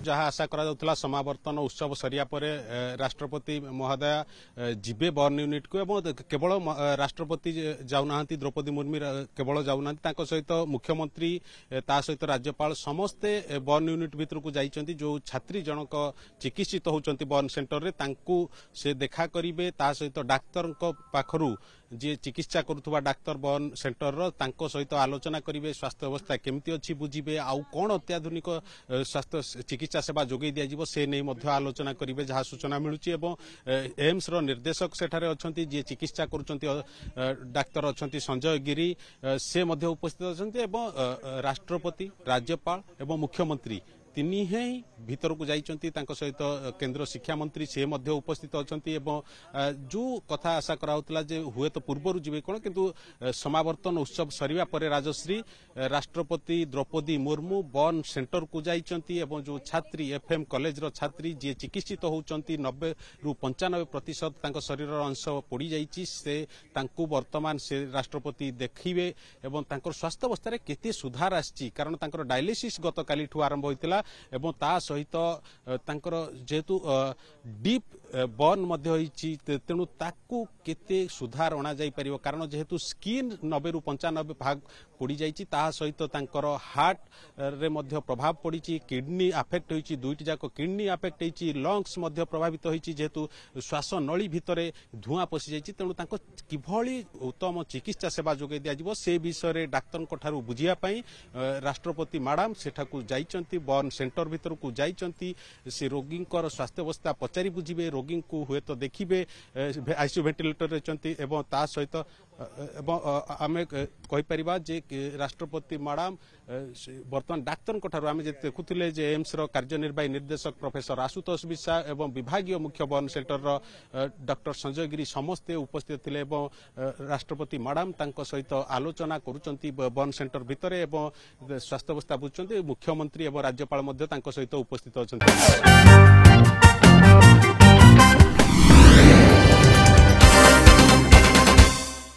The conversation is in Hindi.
जहाँ आशा करा समावर्तन उत्सव सरिया परे राष्ट्रपति महोदय जीवे बर्न यूनिट को एवं केवल राष्ट्रपति जाऊना द्रौपदी मुर्मू केवल जाऊना सहित मुख्यमंत्री ता सहित राज्यपाल समस्ते बर्न यूनिट भितर को जाइछंती जो छात्री जनक चिकित्सित होउछंती बर्न सेंटर रे तांकू से देखा करिवे ता सहित डाक्तर पाखरु जी चिकित्सा करुवा डाक्तर बर्न सेंटर तांको सहित आलोचना करिवे स्वास्थ्य अवस्था केमती अच्छी बुझीबे आउ कौन अत्याधुनिक स्वास्थ्य चिकित्सा सेवा जोगई दिया से नहीं मध्य आलोचना करिवे जहाँ सूचना मिलुची एवं एम्स रो निर्देशक सेठारे अछंती जे चिकित्सा करुचंती डाक्तर अछंती संजय गिरी से मध्य उपस्थित अछंती एवं राष्ट्रपति राज्यपाल एवं मुख्यमंत्री तिनी ही भीतर को जाइछंती तांको सहित केंद्र शिक्षा मंत्री से मध्य उपस्थित अछंती एवं जो कथा आशा कराउतला जे हुए तो पूर्व जीवे कोन किंतु समावर्तन उत्सव सरिवा परे राजश्री राष्ट्रपति द्रौपदी मुर्मू बर्न सेंटर को जाइछंती एवं जो छात्री एफएम कॉलेज रो छात्री जे चिकित्सित होउछंती 90 रु 95% तांको शरीर अंश पड़ी जाइछि से तांको वर्तमान से राष्ट्रपति देखिबे एवं तांको स्वास्थ्य अवस्था रे केते सुधार आछि कारण तांको डायलिसिस गत काली ठु आरंभ होइतिला एवं ता सहित तांकर जेतु डीप बर्न मध्य होइछि तेणु ताकू केते सुधार अणा जाई परिबो कारण जेहेतु स्किन 90 रु 95 भाग पड़ी जाइछि ता सहित तांकर हार्ट रे मध्य प्रभाव पड़िछि किडनी अफेक्ट होइछि दुईटी जाक किडनी अफेक्ट होइछि लंग्स मध्य प्रभावित होइछि जेहेतु श्वास नली भितरे धुआं पसि जाइछि तेणु तांको किभଳି उत्तम चिकित्सा सेवा जोगै दिया जिवो से विषय रे डाक्टर कोठारु बुझिया पई राष्ट्रपति मैडम सेठाकू जाइछंती बर्न सेंटर भीतर को जाइछंती से रोगी स्वास्थ्य अवस्था पचारि बुझिबे रोगी को हुए तो देखिबे आईसीयू वेंटिलेटर रहचंती एवं ता सहित आमे कहि परिबा जे राष्ट्रपति मैडम वर्तमान डाक्तर कोठारु आमे जे देखुथिले जे एम्स रो कार्यनिर्वाही निर्देशक प्रोफेसर आशुतोष विशा एवं विभागीय मुख्य बर्न सेंटर रो डॉक्टर संजय गिरी समस्ते उपस्थित थिले एवं राष्ट्रपति मैडम तांको सहित आलोचना करूचंती बर्न सेंटर भितरे एवं स्वास्थ्य अवस्था बुझुचंती मुख्यमंत्री एवं राज्यपाल मध्य तांको सहित उपस्थित अछंती।